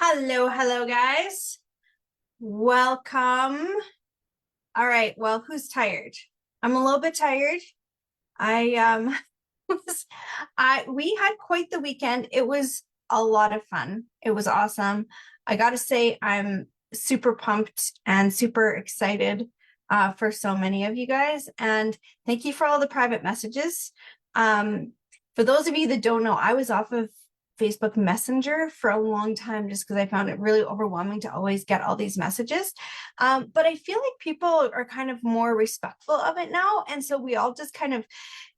Hello, guys. Welcome. All right, well, who's tired? I'm a little bit tired. I we had quite the weekend. It was a lot of fun. It was awesome. I gotta say, I'm super pumped and super excited for so many of you guys. And thank you for all the private messages. For those of you that don't know, I was off of Facebook Messenger for a long time just because I found it really overwhelming to always get all these messages. But I feel like people are kind of more respectful of it now. And so we all just kind of,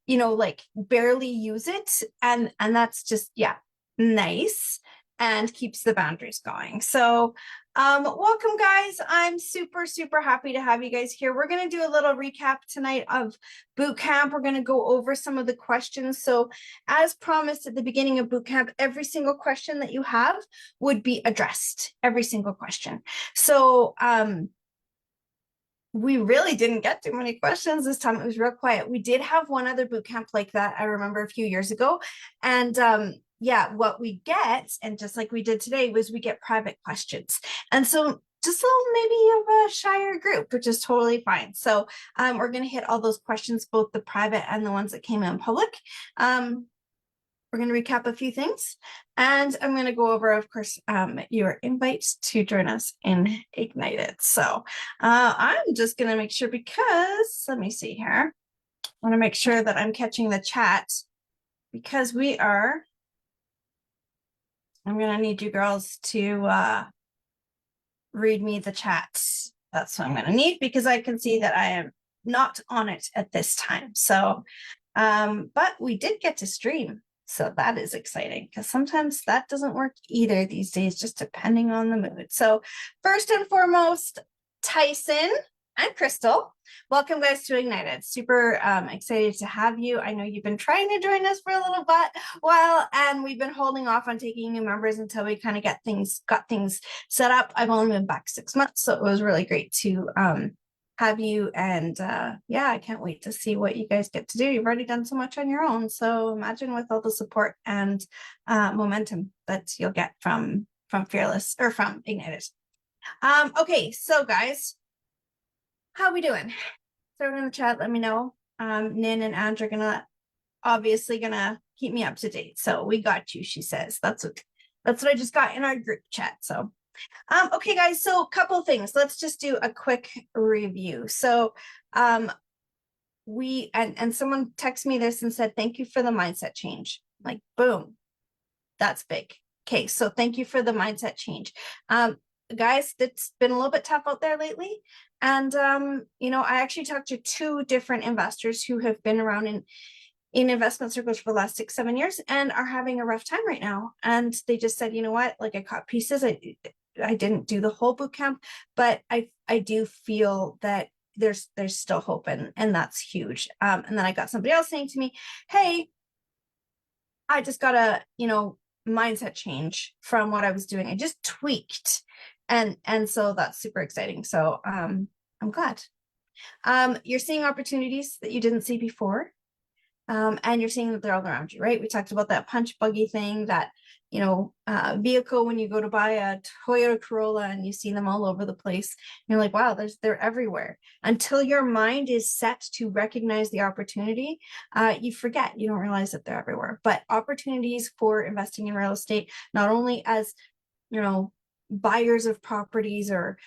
like barely use it. And that's just, yeah, nice and keeps the boundaries going. So welcome, guys. I'm super happy to have you guys here. We're going to do a little recap tonight of boot camp. We're going to go over some of the questions. So as promised at the beginning of boot camp, every single question that you have would be addressed, every single question. So we really didn't get too many questions this time. It was real quiet. We did have one other boot camp like that, I remember a few years ago. And yeah, what we get, and just like we did today, was we get private questions. And so just a little maybe of a shyer group, which is totally fine. So we're going to hit all those questions, both the private and the ones that came in public. We're going to recap a few things, and I'm going to go over, of course, your invites to join us in Ignited. So I'm just going to make sure, because let me see here. I want to make sure that I'm catching the chat, because I'm going to need you girls to read me the chat. That's what I'm going to need, because I can see that I am not on it at this time. So, but we did get to stream. So that is exciting, because sometimes that doesn't work either these days, just depending on the mood. So first and foremost, Tyson and Crystal, welcome, guys, to Ignited. Super excited to have you. I know you've been trying to join us for a little while, and we've been holding off on taking new members until we kind of got things set up. I've only been back 6 months, so it was really great to have you. And yeah, I can't wait to see what you guys get to do. You've already done so much on your own, so imagine with all the support and momentum that you'll get from Fearless, or from Ignited. Okay, so guys, how we doing? Throw it in the chat, let me know. Nin and Andrew are obviously gonna keep me up to date. So we got you, she says. That's what I just got in our group chat. So okay, guys, so a couple of things. Let's just do a quick review. So we and someone texted me this and said, thank you for the mindset change. Like, boom, that's big. Okay, so thank you for the mindset change. Guys, it's been a little bit tough out there lately. And I actually talked to 2 different investors who have been around in investment circles for the last 6-7 years and are having a rough time right now. And they just said, you know what, like, I caught pieces. I didn't do the whole boot camp, but I do feel that there's still hope, and that's huge. And then I got somebody else saying to me, hey, I just got a mindset change from what I was doing. I just tweaked, and so that's super exciting. So I'm glad. You're seeing opportunities that you didn't see before. And you're seeing that they're all around you, right? We talked about that punch buggy thing, that vehicle when you go to buy a Toyota Corolla and you see them all over the place. You're like, wow, they're everywhere. Until your mind is set to recognize the opportunity, you forget, you don't realize that they're everywhere. But opportunities for investing in real estate, not only as buyers of properties, or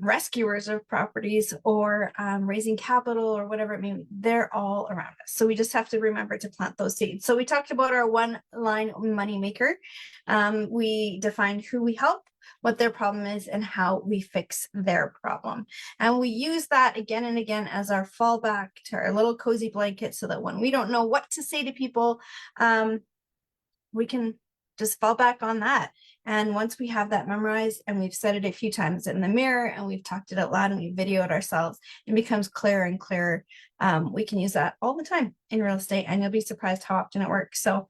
rescuers of properties, or raising capital, or whatever it may be, they're all around us. So we just have to remember to plant those seeds. So we talked about our one-line money maker. We defined who we help, what their problem is, and how we fix their problem. And we use that again and again as our fallback to our little cozy blanket, so that when we don't know what to say to people, we can just fall back on that. And once we have that memorized, and we've said it a few times in the mirror, and we've talked it out loud, and we've videoed ourselves, it becomes clearer and clearer. We can use that all the time in real estate, and you'll be surprised how often it works. So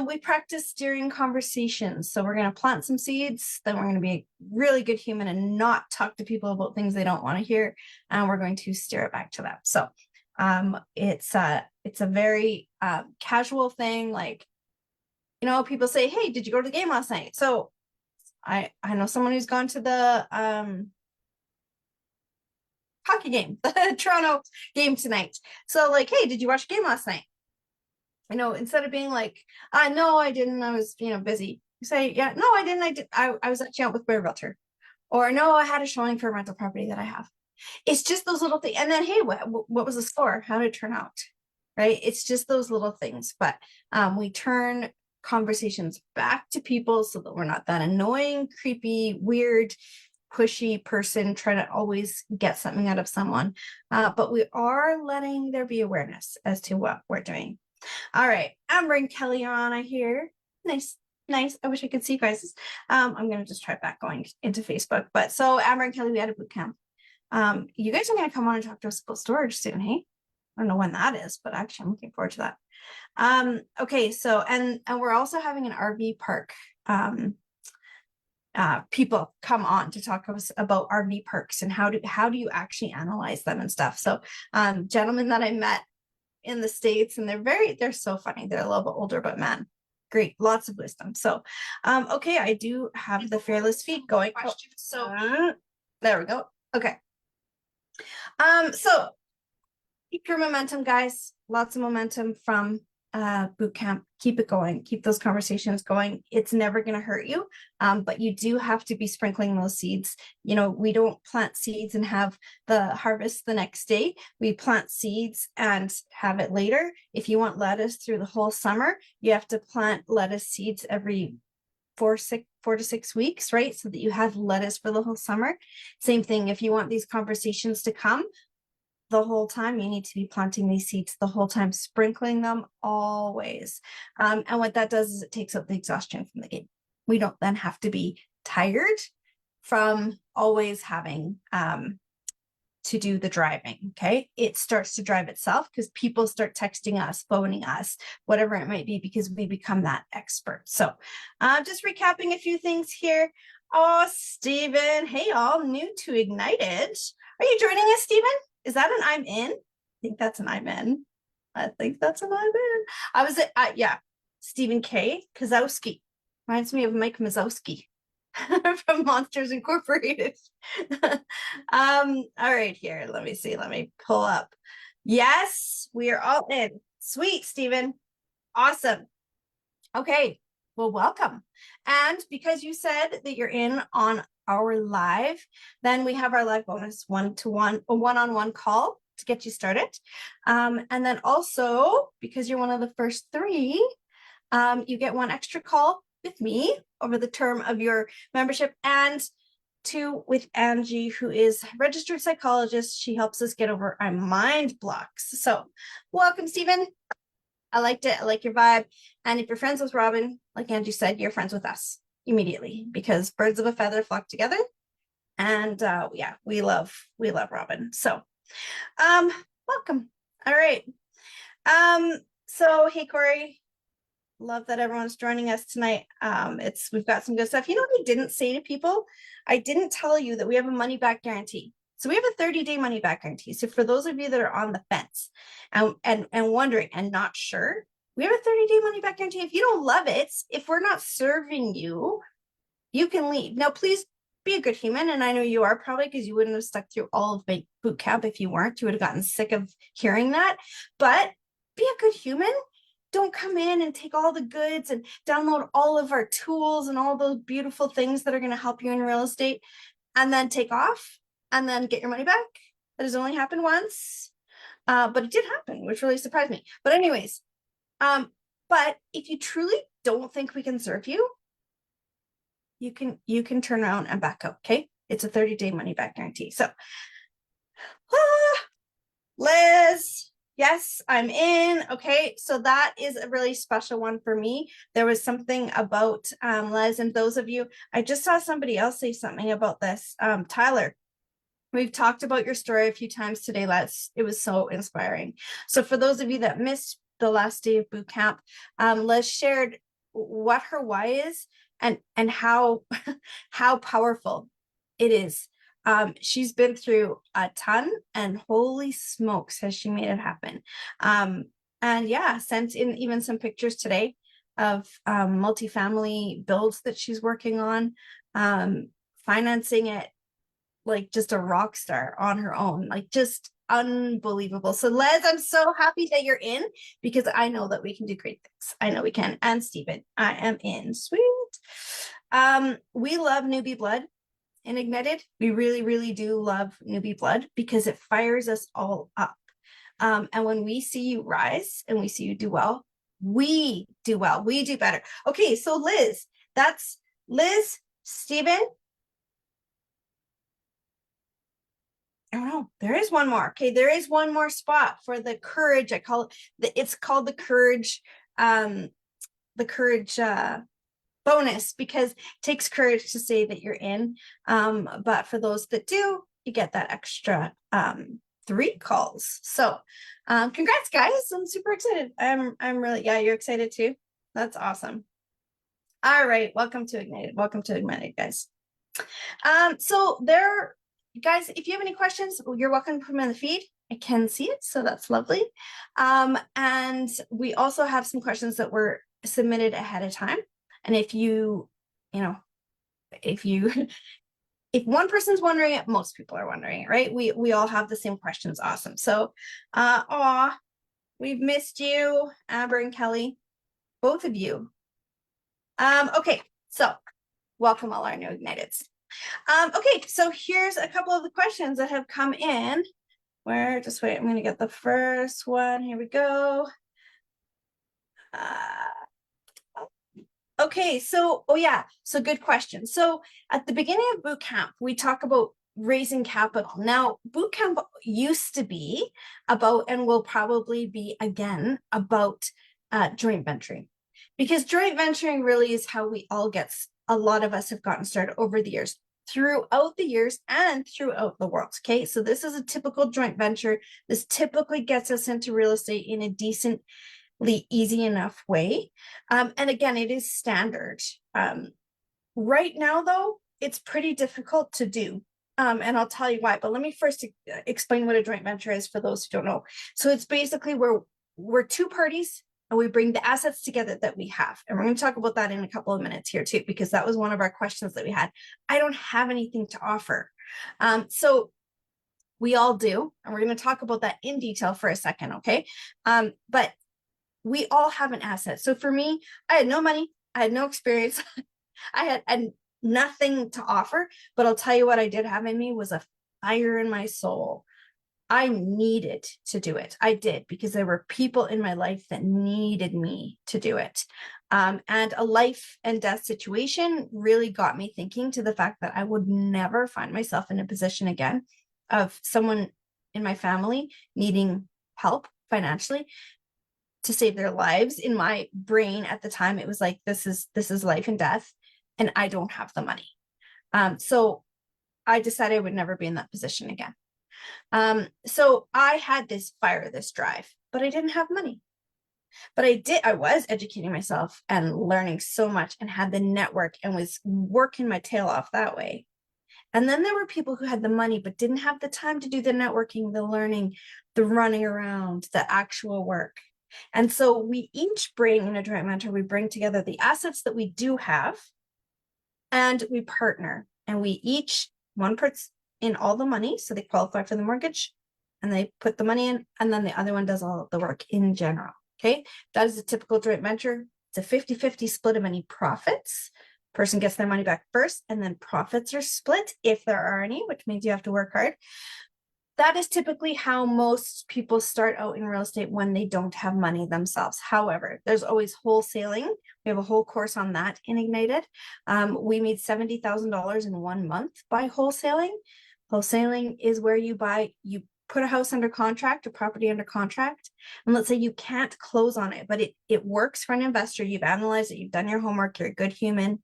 we practice during conversations. So we're going to plant some seeds, then we're going to be a really good human and not talk to people about things they don't want to hear. And we're going to steer it back to them. So it's a very casual thing. Like, people say, hey, did you go to the game last night? So I know someone who's gone to the hockey game, the Toronto game tonight. So like, hey, did you watch the game last night? You know, instead of being like, no, I didn't. I was, busy. You say, yeah, no, I didn't. I was actually out with my realtor. Or no, I had a showing for a rental property that I have. It's just those little things. And then, hey, what was the score? How did it turn out? Right? It's just those little things. But we turn conversations back to people so that we're not that annoying, creepy, weird, pushy person trying to always get something out of someone. But we are letting there be awareness as to what we're doing. All right, Amber and Kelly are on, I hear. Nice, nice. I wish I could see you guys. I'm gonna just try back going into Facebook. But so Amber and Kelly, we had a boot camp. You guys are gonna come on and talk to us about storage soon, hey? I don't know when that is, but actually I'm looking forward to that. Okay, so and we're also having an RV park. People come on to talk to us about RV parks and how do you actually analyze them and stuff. So gentlemen that I met in the States, and they're so funny. They're a little bit older, but man, great, lots of wisdom. So okay, I do have the fearless feet going. So there we go. Okay. So keep your momentum, guys. Lots of momentum from boot camp. Keep it going. Keep those conversations going. It's never going to hurt you, but you do have to be sprinkling those seeds. We don't plant seeds and have the harvest the next day. We plant seeds and have it later. If you want lettuce through the whole summer, you have to plant lettuce seeds every 4 to 6 weeks, right? So that you have lettuce for the whole summer. Same thing. If you want these conversations to come the whole time, you need to be planting these seeds the whole time, sprinkling them always. And what that does is it takes out the exhaustion from the game. We don't then have to be tired from always having to do the driving. Okay. It starts to drive itself because people start texting us, phoning us, whatever it might be, because we become that expert. So just recapping a few things here. Oh, Stephen. Hey, all new to Ignited. Are you joining us, Stephen? Is that an I'm in? I think that's an I'm in. I think that's an I'm in. I was at, yeah, Stephen K. Kozowski. Reminds me of Mike Mazowski from Monsters Incorporated. All right, here, let me see. Let me pull up. Yes, we are all in. Sweet, Stephen. Awesome. Okay, well, welcome. And because you said that you're in on our live, then we have our live bonus one-on-one call to get you started. And then also, because you're one of the first 3, you get 1 extra call with me over the term of your membership, and 2 with Angie, who is a registered psychologist. She helps us get over our mind blocks. So welcome, Stephen. I liked it. I like your vibe. And if you're friends with Robin, like Angie said, you're friends with us immediately, because birds of a feather flock together. And yeah, we love Robin. So welcome. All right. So hey, Corey, love that everyone's joining us tonight. We've got some good stuff. You know what I didn't say to people? I didn't tell you that we have a money back guarantee. So we have a 30-day money back guarantee. So for those of you that are on the fence and wondering and not sure, we have a 30-day money back guarantee. If you don't love it, if we're not serving you, you can leave. Now, please be a good human. And I know you are, probably, because you wouldn't have stuck through all of boot camp if you weren't. You would have gotten sick of hearing that. But be a good human. Don't come in and take all the goods and download all of our tools and all those beautiful things that are going to help you in real estate and then take off and then get your money back. That has only happened once, but it did happen, which really surprised me. But anyways, but if you truly don't think we can serve you, you can turn around and back out. Okay, it's a 30-day money back guarantee. So Liz, yes, I'm in. Okay, so that is a really special one for me. There was something about Liz, and those of you, I just saw somebody else say something about this. Tyler, we've talked about your story a few times today, Les. It was so inspiring. So for those of you that missed the last day of boot camp, Les shared what her why is and how powerful it is. She's been through a ton, and holy smokes, has she made it happen. And yeah, sent in even some pictures today of multifamily builds that she's working on. financing it like just a rock star on her own, like just unbelievable. So Les, I'm so happy that you're in because I know that we can do great things. I know we can. And Stephen, I am in. Sweet. We love newbie blood in Ignited. We really, really do love newbie blood because it fires us all up. And when we see you rise and we see you do well, we do well, we do better. Okay, so Liz, that's Liz, Stephen. I don't know. There is one more. Okay, there is one more spot for the courage. I call it it's called the courage, bonus because it takes courage to say that you're in. But for those that do, you get that extra 3 calls. So congrats, guys. I'm super excited. I'm really, yeah, you're excited too. That's awesome. All right, welcome to Ignited. Welcome to Ignited, guys. So there, guys, if you have any questions, you're welcome to put them in the feed. I can see it, so that's lovely. And we also have some questions that were submitted ahead of time. And if if one person's wondering it, most people are wondering it, right? We all have the same questions. Awesome. So, we've missed you, Amber and Kelly, both of you. Okay, so welcome all our new Igniteds. Okay, so here's a couple of the questions that have come in. Just wait, I'm going to get the first one. Here we go. Okay, so, so good question. So at the beginning of Bootcamp, we talk about raising capital. Now, Bootcamp used to be about, and will probably be again, about joint venturing. Because joint venturing really is how a lot of us have gotten started over the years, throughout the years and throughout the world. Okay, so this is a typical joint venture. This typically gets us into real estate in a decently easy enough way. And again, it is standard. Right now, though, it's pretty difficult to do. And I'll tell you why, but let me first explain what a joint venture is for those who don't know. So it's basically where we're 2 parties and we bring the assets together that we have. And we're going to talk about that in a couple of minutes here too, because that was one of our questions that we had. I don't have anything to offer. So we all do. And we're going to talk about that in detail for a second. Okay. But we all have an asset. So for me, I had no money. I had no experience. I had nothing to offer, but I'll tell you what I did have in me was a fire in my soul. I needed to do it. I did, because there were people in my life that needed me to do it. And a life and death situation really got me thinking to the fact that I would never find myself in a position again of someone in my family needing help financially to save their lives. In my brain at the time, it was like, this is life and death, and I don't have the money. So I decided I would never be in that position again. So I had this fire, this drive, but I didn't have money. But I was educating myself and learning so much and had the network and was working my tail off that way. And then there were people who had the money, but didn't have the time to do the networking, the learning, the running around, the actual work. And so we each bring in a joint venture, we bring together the assets that we do have, and we partner, and we each, one puts in all the money, so they qualify for the mortgage, and they put the money in, and then the other one does all of the work in general. Okay, that is a typical joint venture. It's a 50-50 split of any profits. Person gets their money back first, and then profits are split if there are any, which means you have to work hard. That is typically how most people start out in real estate when they don't have money themselves. However, there's always wholesaling. We have a whole course on that in Ignited. We made $70,000 in 1 month by wholesaling. Wholesaling is where you put a house under contract, a property under contract, and let's say you can't close on it, but it works for an investor. You've analyzed it, you've done your homework, you're a good human.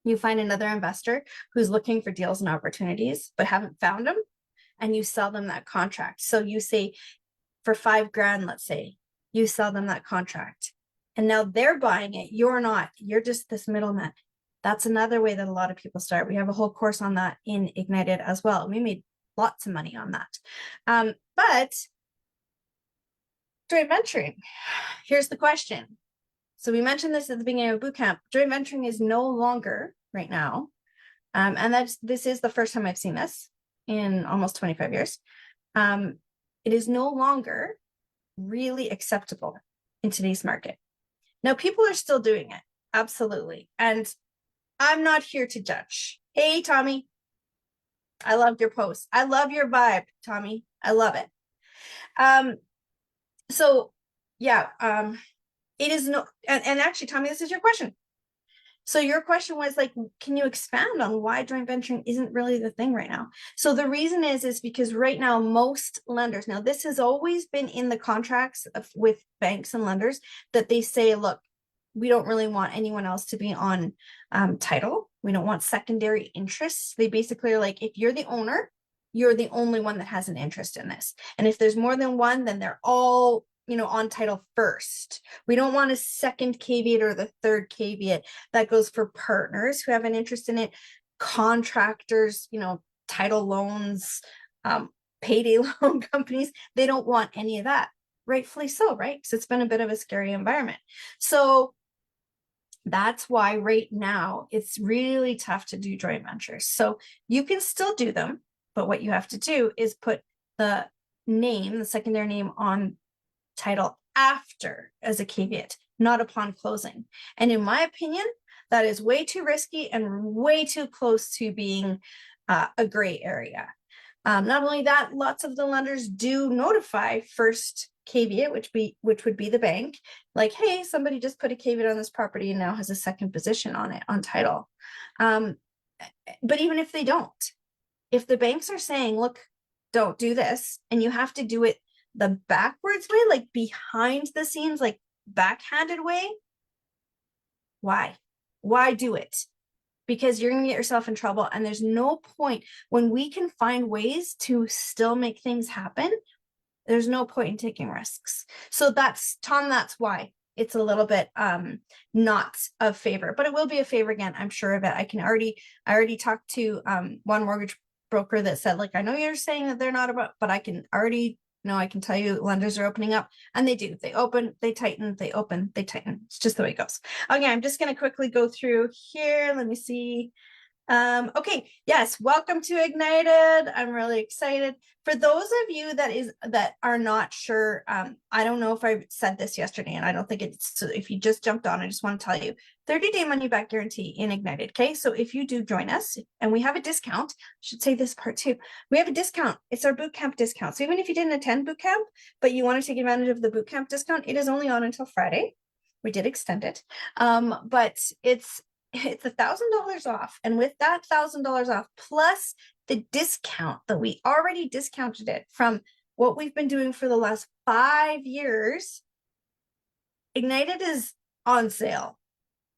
You find another investor who's looking for deals and opportunities, but haven't found them, and you sell them that contract. So you say for $5,000, let's say, you sell them that contract, and now they're buying it. You're not, you're just this middleman. That's another way that a lot of people start. We have a whole course on that in Ignited as well. We made lots of money on that. But joint venturing, here's the question. So we mentioned this at the beginning of Bootcamp. Joint venturing is no longer right now, and this is the first time I've seen this in almost 25 years. It is no longer really acceptable in today's market. Now, people are still doing it, absolutely, and I'm not here to judge. Hey, Tommy, I loved your post. I love your vibe, Tommy. I love it. So yeah, it is no, and actually, Tommy, this is your question. So your question was like, can you expand on why joint venturing isn't really the thing right now? So the reason is because right now, most lenders, now this has always been in the contracts with banks and lenders, that they say, look, we don't really want anyone else to be on title. We don't want secondary interests. They basically are like, if you're the owner, you're the only one that has an interest in this. And if there's more than one, then they're all, on title first. We don't want a second caveat or the third caveat. That goes for partners who have an interest in it, contractors, title loans, payday loan companies. They don't want any of that. Rightfully so, right? Because it's been a bit of a scary environment. So that's why right now it's really tough to do joint ventures. So you can still do them, but what you have to do is put the secondary name on title after as a caveat, not upon closing. And in my opinion, that is way too risky and way too close to being a gray area. Not only that, lots of the lenders do notify first caveat, which would be the bank, like, hey, somebody just put a caveat on this property and now has a second position on it on title. But even if they don't, if the banks are saying, look, don't do this, and you have to do it the backwards way, like behind the scenes, like backhanded way, why do it? Because you're going to get yourself in trouble. And there's no point when we can find ways to still make things happen. There's no point in taking risks. So that's, Tom, that's why it's a little bit not a favor, but it will be a favor again. I'm sure of it. I already talked to one mortgage broker that said, like, I know you're saying that they're not about, but I can tell you lenders are opening up, and they do. They open, they tighten, they open, they tighten. It's just the way it goes. Okay, I'm just going to quickly go through here. Let me see. Okay, yes, welcome to Ignited. I'm really excited. For those of you that are not sure, I don't know if I said this yesterday, and I don't think it's, so if you just jumped on, I just want to tell you, 30-day money back guarantee in Ignited. Okay, so if you do join us, and we have a discount, I should say this part too, we have a discount. It's our bootcamp discount. So even if you didn't attend bootcamp, but you want to take advantage of the bootcamp discount, it is only on until Friday. We did extend it, but it's $1,000 off. And with that $1,000 off, plus the discount that we already discounted it from what we've been doing for the last 5 years, Ignited is on sale.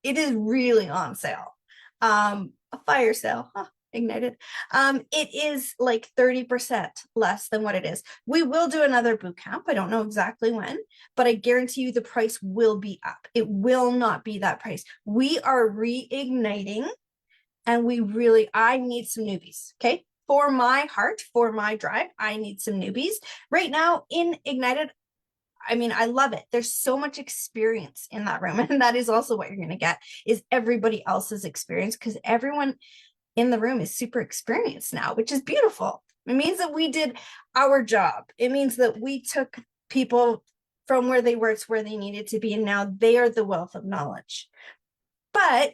It is really on sale. A fire sale, Ignited. It is like 30% less than what it is. We will do another boot camp. I don't know exactly when, but I guarantee you the price will be up. It will not be that price. We are reigniting, and I need some newbies. Okay. For my heart, for my drive, I need some newbies right now in Ignited. I mean, I love it. There's so much experience in that room. And that is also what you're going to get, is everybody else's experience, because everyone in the room is super experienced now, which is beautiful. It means that we did our job. It means that we took people from where they were to where they needed to be, and now they are the wealth of knowledge. But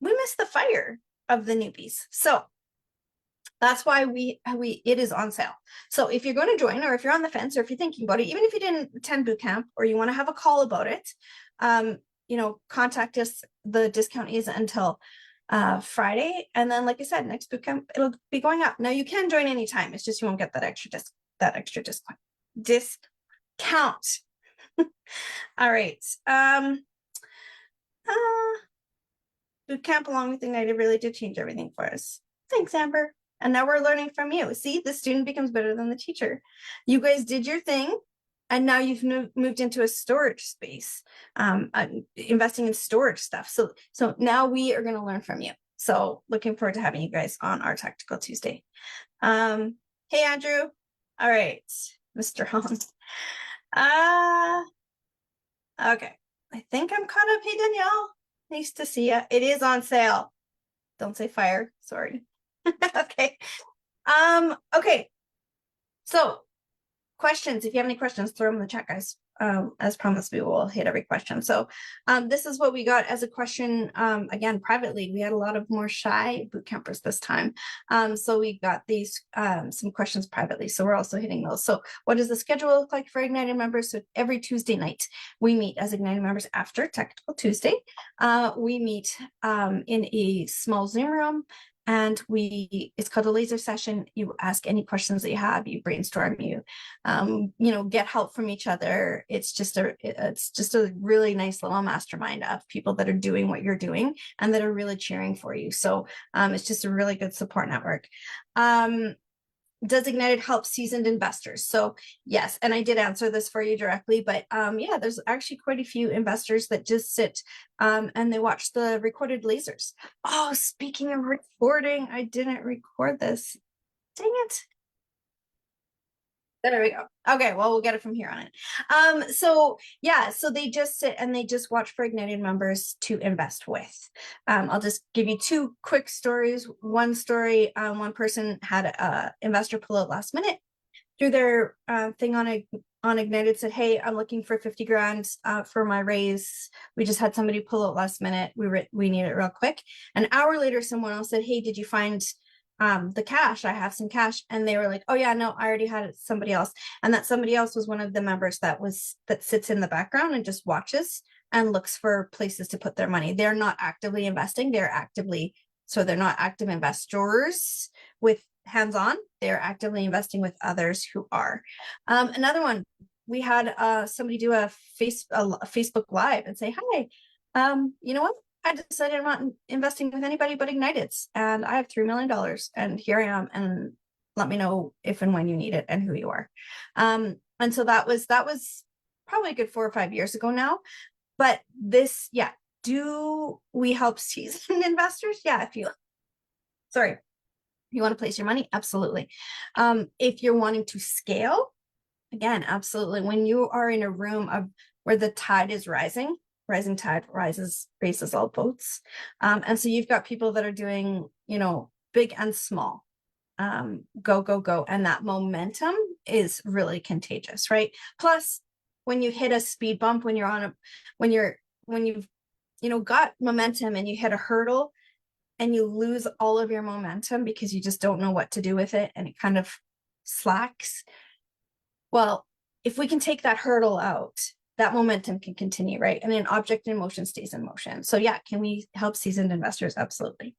we missed the fire of the newbies. So that's why it is on sale. So if you're going to join, or if you're on the fence, or if you're thinking about it, even if you didn't attend bootcamp, or you want to have a call about it, contact us. The discount is until Friday. And then, like I said, next bootcamp, it'll be going up. Now you can join anytime. It's just you won't get that extra discount. All right. Bootcamp along with Ignited really did change everything for us. Thanks, Amber. And now we're learning from you. See, the student becomes better than the teacher. You guys did your thing, and now you've moved into a storage space, investing in storage stuff. So now we are going to learn from you. So looking forward to having you guys on our Tactical Tuesday. Hey, Andrew. All right, Mr. Hong. Okay, I think I'm caught up. Hey, Danielle. Nice to see you. It is on sale. Don't say fire. Sorry. Okay. Okay. So questions. If you have any questions, throw them in the chat, guys. As promised, we will hit every question. So this is what we got as a question. Again, privately, we had a lot of more shy boot campers this time. So we got these some questions privately. So we're also hitting those. So what does the schedule look like for Ignited members? So every Tuesday night, we meet as Ignited members after Technical Tuesday. We meet in a small Zoom room. And it's called a laser session. You ask any questions that you have, you brainstorm, you get help from each other. It's just a really nice little mastermind of people that are doing what you're doing and that are really cheering for you. So it's just a really good support network. Does Ignited help seasoned investors? So yes, and I did answer this for you directly, but yeah, there's actually quite a few investors that just sit and they watch the recorded lasers. Oh, speaking of recording, I didn't record this. Dang it. There we go. Okay, well, we'll get it from here on it. So yeah, so they just sit and they just watch for Ignited members to invest with. I'll just give you two quick stories. One story, one person had a investor pull out last minute through their thing on Ignited, said, hey, I'm looking for 50 grand for my raise. We just had somebody pull out last minute. We need it real quick. An hour later, someone else said, hey, did you find the cash? I have some cash. And they were like, oh yeah, no, I already had it, somebody else. And that somebody else was one of the members that sits in the background and just watches and looks for places to put their money. They're not actively investing. They're not active investors with hands-on. They're actively investing with others who are. Another one, we had somebody do a Facebook Live and say, hi, you know what? I decided I'm not investing with anybody but Ignited's, and I have $3 million, and here I am, and let me know if and when you need it and who you are. And so that was probably a good 4 or 5 years ago now. But this, yeah, do we help seasoned investors? Yeah, if you want to place your money, absolutely. If you're wanting to scale, again, absolutely. When you are in a room where the tide is rising tide raises all boats. And so you've got people that are doing, big and small, go. And that momentum is really contagious, right? Plus, when you hit a speed bump, when you've got momentum and you hit a hurdle and you lose all of your momentum because you just don't know what to do with it and it kind of slacks. Well, if we can take that hurdle out, that momentum can continue, right? And an object in motion stays in motion. So yeah, can we help seasoned investors? Absolutely.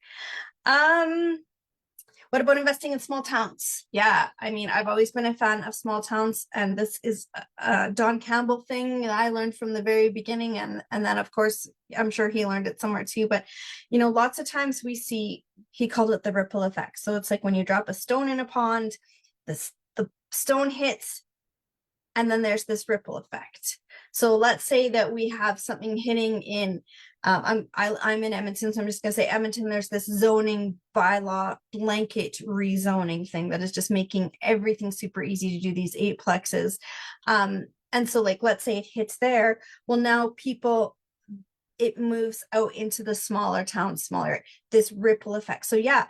What about investing in small towns? Yeah, I mean, I've always been a fan of small towns, and this is a Don Campbell thing that I learned from the very beginning. And then of course, I'm sure he learned it somewhere too, but lots of times we see, he called it the ripple effect. So it's like when you drop a stone in a pond, the stone hits, and then there's this ripple effect. So let's say that we have something hitting in, I'm in Edmonton, so I'm just gonna say Edmonton, there's this zoning bylaw blanket rezoning thing that is just making everything super easy to do these 8 plexes. And so like, let's say it hits there. Well, now it moves out into the smaller towns, this ripple effect. So yeah,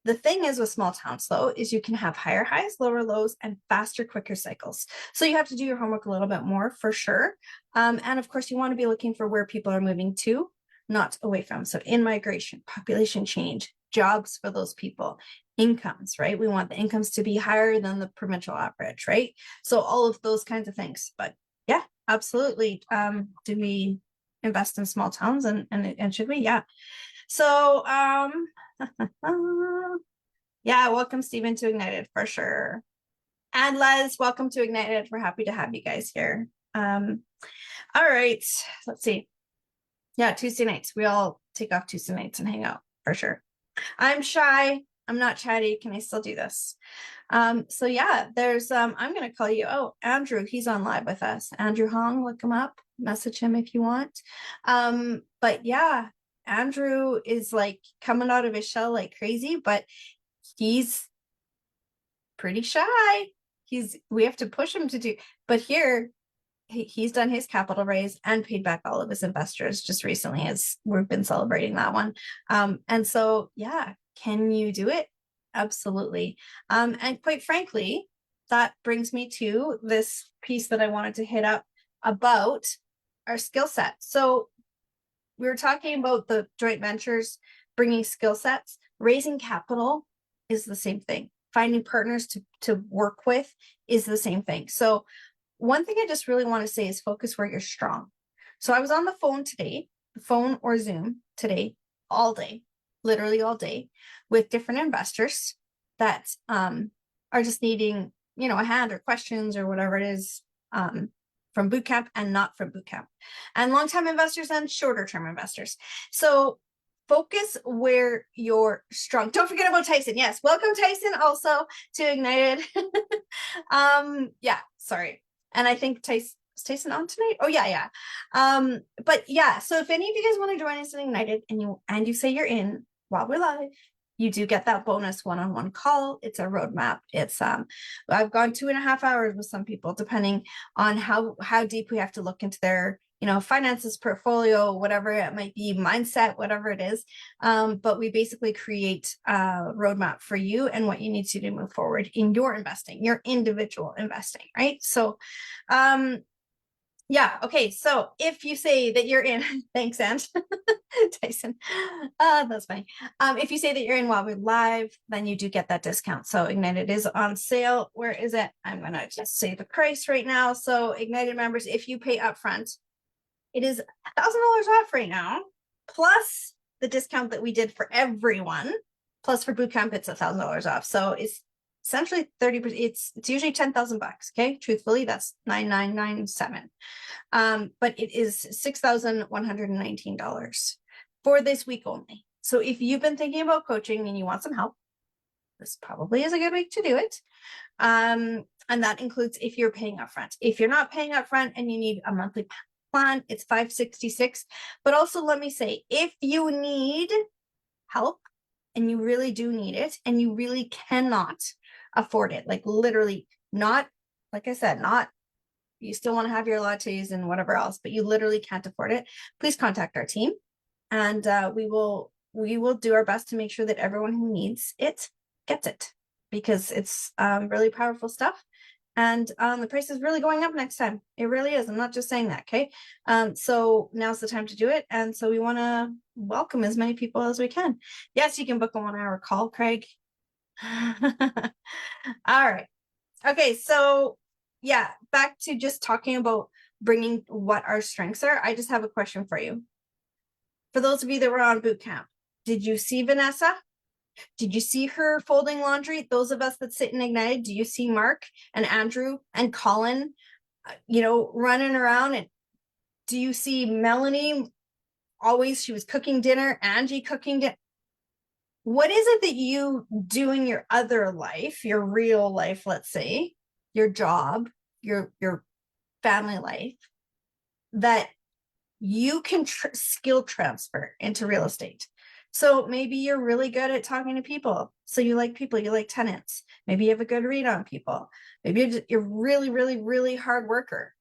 the thing is with small towns, though, is you can have higher highs, lower lows, and faster, quicker cycles. So you have to do your homework a little bit more for sure. And of course, you want to be looking for where people are moving to, not away from. So in migration, population change, jobs for those people, incomes, right? We want the incomes to be higher than the provincial average, right? So all of those kinds of things. But yeah, absolutely. Do we invest in small towns and should we? Yeah. So yeah, welcome Stephen to Ignited for sure. And Les, welcome to Ignited. We're happy to have you guys here. All right, let's see. Yeah, Tuesday nights. We all take off Tuesday nights and hang out for sure. I'm shy. I'm not chatty. Can I still do this? So yeah, there's I'm gonna call you. Oh, Andrew, he's on live with us. Andrew Hong, look him up, message him if you want. But yeah, Andrew is like coming out of his shell like crazy, but he's pretty shy. We have to push him to do, but here he's done his capital raise and paid back all of his investors just recently, as we've been celebrating that one. And so, yeah, can you do it? Absolutely. And quite frankly, that brings me to this piece that I wanted to hit up about our skill set. So we were talking about the joint ventures, bringing skill sets. Raising capital is the same thing. Finding partners to work with is the same thing. So one thing I just really want to say is focus where you're strong. So I was on the phone today, the phone or Zoom today, all day, literally all day, with different investors that are just needing, a hand or questions or whatever it is, from Bootcamp and not from Bootcamp, and long-term investors and shorter-term investors. So focus where you're strong. Don't forget about Tyson. Yes, welcome Tyson also to Ignited. Yeah, sorry. And I think is Tyson on tonight? Oh yeah. But yeah, so if any of you guys want to join us in Ignited and you say you're in while we're live, you do get that bonus one-on-one call. It's a roadmap. It's I've gone 2.5 hours with some people, depending on how deep we have to look into their finances, portfolio, whatever it might be, mindset, whatever it is. But we basically create a roadmap for you and what you need to do to move forward in your investing, your individual investing, right? So, yeah. Okay. So if you say that you're in, thanks, Ant. Tyson. That's fine. If you say that you're in while we're live, then you do get that discount. So Ignited is on sale. Where is it? I'm going to just say the price right now. So Ignited members, if you pay upfront, it is $1,000 off right now, plus the discount that we did for everyone. Plus for Bootcamp, it's $1,000 off. So it's essentially 30%. It's usually $10,000 bucks. Okay. Truthfully, that's $9,997. But it is $6,119 for this week only. So if you've been thinking about coaching and you want some help, this probably is a good week to do it. And that includes if you're paying upfront. If you're not paying upfront and you need a monthly plan, it's $566. But also let me say, if you need help and you really do need it and you really cannot afford it, like literally not, like I said, not, you still want to have your lattes and whatever else, but you literally can't afford it, please contact our team, and we will do our best to make sure that everyone who needs it gets it, because it's really powerful stuff. And the price is really going up next time. It really is. I'm not just saying that. Okay. So now's the time to do it. And so we want to welcome as many people as we can. Yes, you can book a 1-hour call, Craig. All right. Okay. So yeah, back to just talking about bringing what our strengths are. I just have a question for you. For those of you that were on Bootcamp, did you see Vanessa? Did you see her folding laundry? Those of us that sit in Ignited, do you see Mark and Andrew and Colin, running around? And do you see Melanie? Always, she was cooking dinner, Angie cooking dinner. What is it that you do in your other life, your real life, let's say, your job, your family life, that you can skill transfer into real estate? So maybe you're really good at talking to people. So you like people, you like tenants. Maybe you have a good read on people. Maybe you're really, really, really hard worker.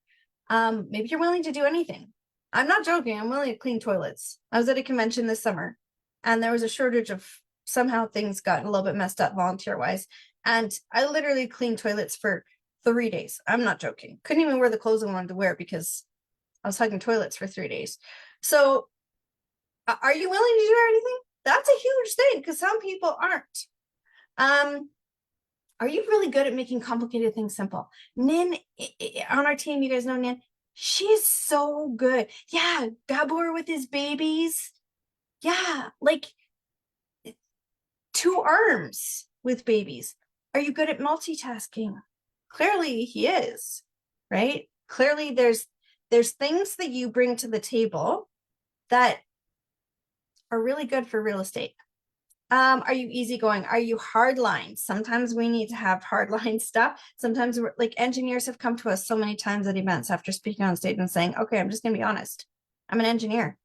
Maybe you're willing to do anything. I'm not joking. I'm willing to clean toilets. I was at a convention this summer and there was a shortage of, somehow things got a little bit messed up volunteer wise. And I literally cleaned toilets for 3 days. I'm not joking. Couldn't even wear the clothes I wanted to wear because I was hugging toilets for 3 days. So are you willing to do everything? That's a huge thing because some people aren't. Are you really good at making complicated things simple? Nin on our team, you guys know Nin. She's so good. Yeah, Gabor with his babies. Yeah, like 2 arms with babies. Are you good at multitasking? Clearly he is, right? Clearly there's things that you bring to the table that are really good for real estate. Are you easygoing? Are you hardline? Sometimes we need to have hardline stuff. Sometimes we're, like, engineers have come to us so many times at events after speaking on stage and saying, okay, I'm just gonna be honest. I'm an engineer.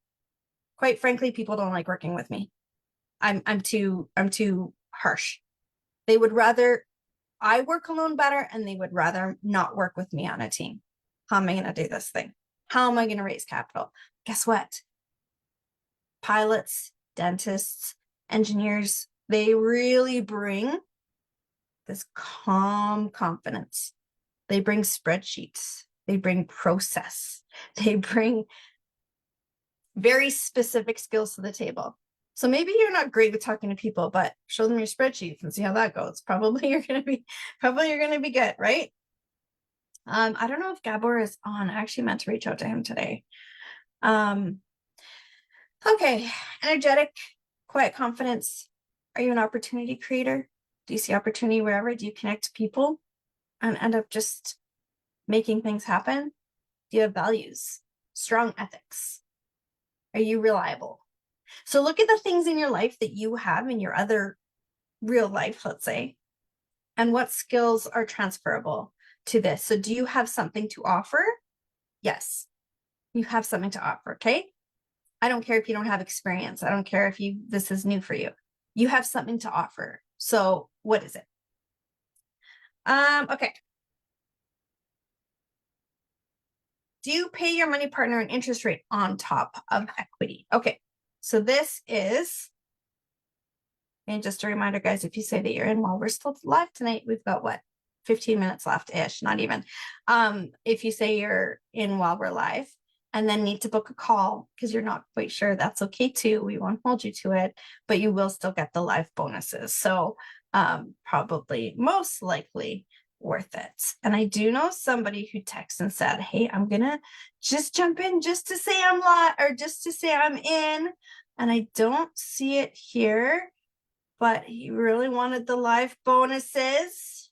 Quite frankly, people don't like working with me. I'm too harsh. They would rather I work alone better, and they would rather not work with me on a team. how am I going to do this thing? How am I going to raise capital? Guess what? Pilots, dentists, engineers, they really bring this calm confidence. They bring spreadsheets. They bring process. They bring very specific skills to the table. So maybe you're not great with talking to people, but show them your spreadsheets and see how that goes. Probably you're going to be good, right? I don't know if Gabor is on. I actually meant to reach out to him today. Okay. Energetic, quiet confidence. Are you an opportunity creator? Do you see opportunity wherever? Do you connect to people and end up just making things happen? Do you have values? Strong ethics? Are you reliable? So look at the things in your life that you have in your other real life, let's say, and what skills are transferable to this. So do you have something to offer? Yes, you have something to offer, okay? I don't care if you don't have experience. I don't care if this is new for you. You have something to offer. So what is it? Okay. Do you pay your money partner an interest rate on top of equity? Okay, so this is, and just a reminder, guys, if you say that you're in while we're still live tonight, we've got what, 15 minutes left-ish, not even. If you say you're in while we're live and then need to book a call because you're not quite sure, that's okay too. We won't hold you to it, but you will still get the live bonuses. So probably most likely worth it. And I do know somebody who texted and said, hey, I'm gonna just jump in just to say I'm live or just to say I'm in. And I don't see it here, but he really wanted the live bonuses.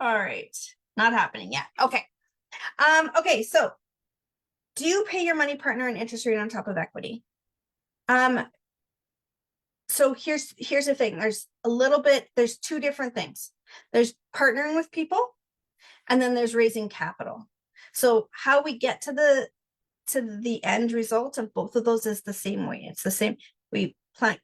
All right, not happening yet. Okay. Okay, so do you pay your money partner an interest rate on top of equity? So here's the thing. There's two different things. There's partnering with people, and then there's raising capital. So how we get to the end result of both of those is the same way. It's the same. We plant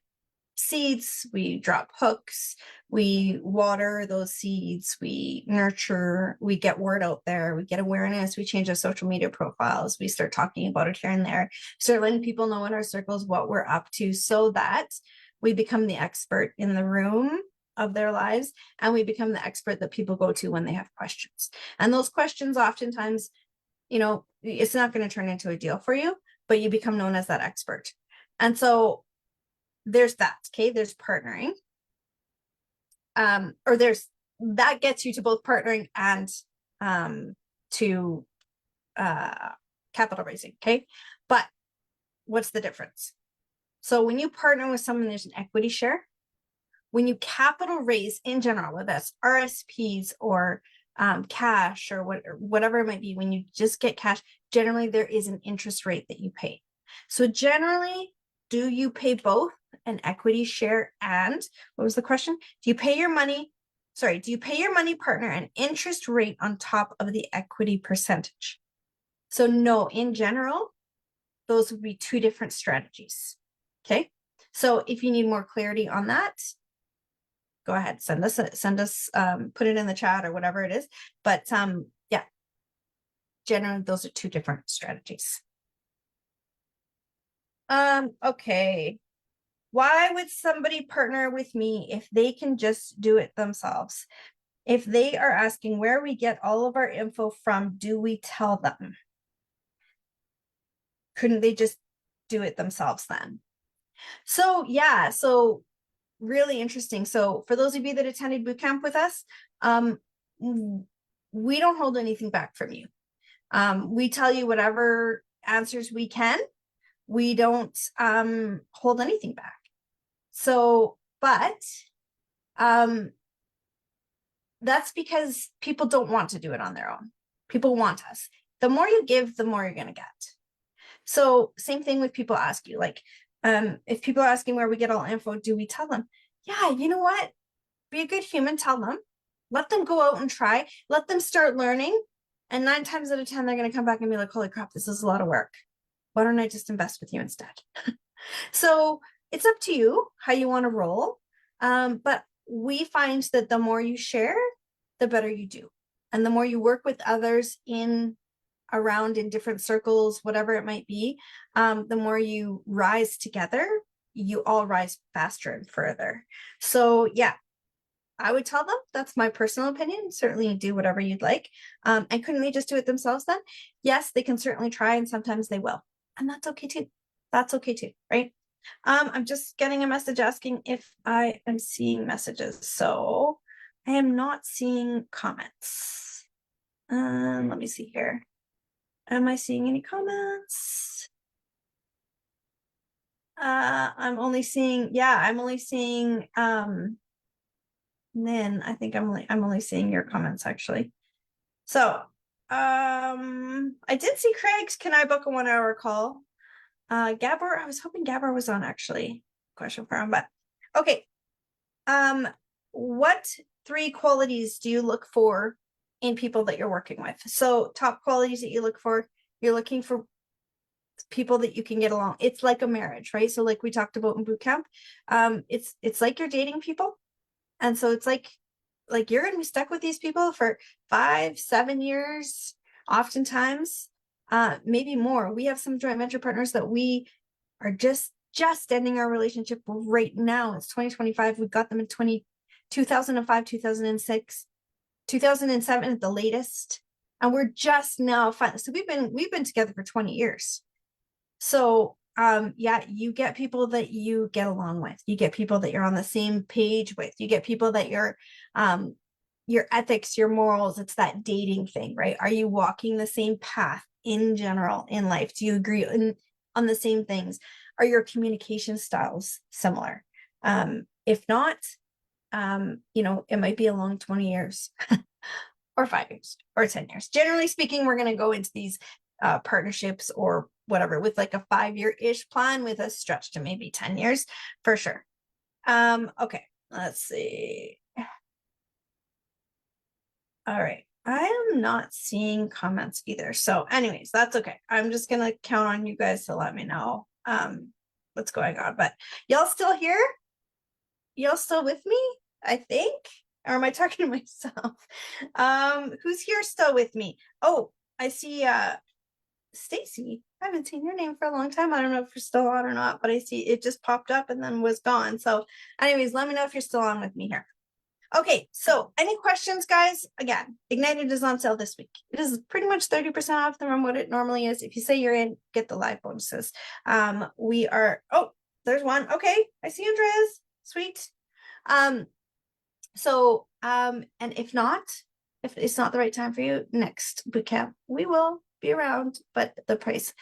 seeds, we drop hooks, we water those seeds, we nurture, we get word out there, we get awareness, we change our social media profiles, we start talking about it here and there, start letting people know in our circles what we're up to so that we become the expert in the room of their lives, and we become the expert that people go to when they have questions. And those questions oftentimes, it's not going to turn into a deal for you, but you become known as that expert. And so there's that, okay? There's partnering. Or that gets you to both partnering and to capital raising, okay? But what's the difference? So when you partner with someone, there's an equity share. When you capital raise in general, whether that's RSPs or cash or whatever it might be, when you just get cash, generally there is an interest rate that you pay. So generally, do you pay both an equity share and, what was the question? Do you pay your money partner an interest rate on top of the equity percentage? So no, in general, those would be two different strategies. Okay. So if you need more clarity on that, go ahead, send us, put it in the chat or whatever it is. But yeah, generally those are two different strategies. Okay. Why would somebody partner with me if they can just do it themselves? If they are asking where we get all of our info from, do we tell them? Couldn't they just do it themselves then? So yeah, so really interesting. So for those of you that attended bootcamp with us, we don't hold anything back from you. We tell you whatever answers we can. We don't hold anything back. So, but that's because people don't want to do it on their own. People want us. The more you give, the more you're going to get. So same thing with people ask you, like, if people are asking where we get all info, do we tell them? Yeah, you know what? Be a good human, tell them. Let them go out and try. Let them start learning. And 9 times out of 10, they're going to come back and be like, holy crap, this is a lot of work. Why don't I just invest with you instead? So it's up to you how you want to roll. But we find that the more you share, the better you do. And the more you work with others around in different circles, whatever it might be, the more you rise together, you all rise faster and further. So yeah, I would tell them, that's my personal opinion. Certainly do whatever you'd like. And couldn't they just do it themselves then? Yes, they can certainly try, and sometimes they will. And that's okay too. That's okay too, right? I'm just getting a message asking if I am seeing messages. So I am not seeing comments. Let me see here. Am I seeing any comments? I'm only seeing, Nin, I think I'm only seeing your comments actually. So, I did see Craig's, can I book a 1 hour call? Gabor, I was hoping Gabor was on actually. Question for him, but okay. What 3 qualities do you look for in people that you're working with? So top qualities that you look for, you're looking for people that you can get along. It's like a marriage, right? So like we talked about in boot camp, it's like you're dating people. And so it's like you're going to be stuck with these people for 5-7 years, oftentimes, maybe more. We have some joint venture partners that we are just ending our relationship right now. It's 2025. We got them in 2005, 2006, 2007 at the latest. And we're just now finally, so we've been together for 20 years. So yeah, you get people that you get along with, you get people that you're on the same page with, you get people that your ethics, your morals, it's that dating thing, right? Are you walking the same path in general in life? Do you agree on the same things? Are your communication styles similar? If not, it might be a long 20 years or 5 years or 10 years. Generally speaking, we're going to go into these partnerships or whatever with like a 5-year-ish plan with a stretch to maybe 10 years for sure. Okay, let's see. All right, I am not seeing comments either. So anyways, that's okay. I'm just gonna count on you guys to let me know what's going on. But y'all still here? Y'all still with me? I think. Or am I talking to myself? Who's here still with me? Oh, I see Stacy. I haven't seen your name for a long time. I don't know if you're still on or not, but I see it just popped up and then was gone. So anyways, let me know if you're still on with me here. Okay, so any questions, guys? Again, Ignited is on sale this week. It is pretty much 30% off from what it normally is. If you say you're in, get the live bonuses. We are, oh, there's one. Okay, I see Andreas. Sweet. And if it's not the right time for you, next bootcamp, we will be around, but the price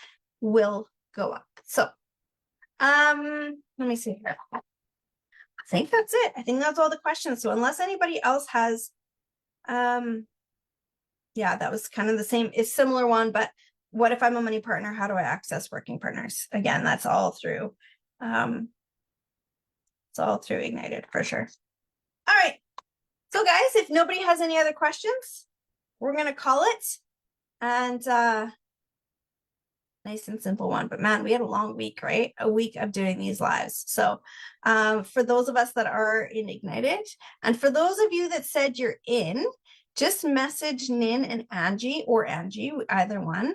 will go up. So, let me see here. I think that's it. I think that's all the questions. So unless anybody else has, yeah, that was kind of the same, it's similar one, but what if I'm a money partner? How do I access working partners? Again, that's all through, it's all through Ignited for sure. All right. So guys, if nobody has any other questions, we're going to call it. And nice and simple one, but man, we had a long week, right? A week of doing these lives. So for those of us that are in Ignited, and for those of you that said you're in, just message Nin and Angie, or Angie, either one,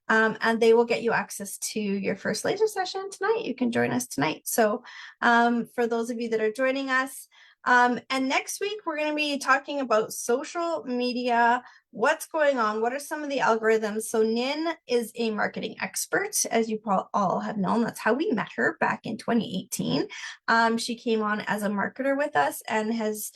and they will get you access to your first laser session tonight. You can join us tonight. So for those of you that are joining us, and next week, we're going to be talking about social media, what's going on, what are some of the algorithms. So Nin is a marketing expert, as you all have known. That's how we met her back in 2018. She came on as a marketer with us and has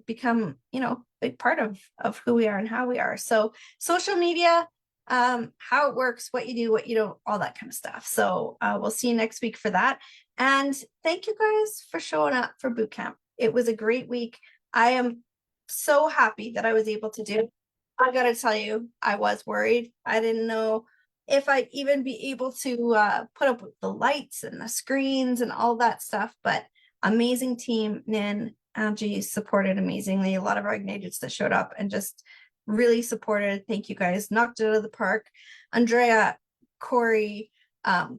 become, a big part of who we are and how we are. So social media, how it works, what you do, what you don't, all that kind of stuff. So we'll see you next week for that. And thank you guys for showing up for bootcamp. It was a great week. I am so happy that I was able to do it. I got to tell you, I was worried. I didn't know if I'd even be able to put up with the lights and the screens and all that stuff, but amazing team. Nin, Angie supported amazingly. A lot of our Igniteds that showed up and just really supported. Thank you guys. Knocked it out of the park. Andrea, Corey,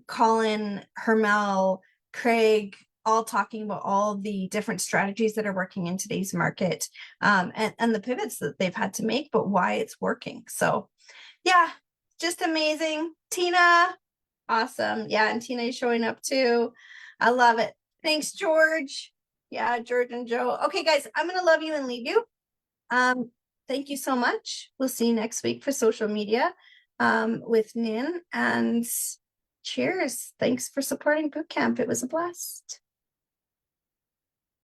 Colin, Hermel, Craig, all talking about all the different strategies that are working in today's market, and the pivots that they've had to make, but why it's working. So yeah, just amazing. Tina, awesome. Yeah, and Tina is showing up too. I love it. Thanks, George. Yeah, George and Joe. Okay, guys, I'm gonna love you and leave you. Thank you so much. We'll see you next week for social media with Nin, and cheers. Thanks for supporting Bootcamp. It was a blast.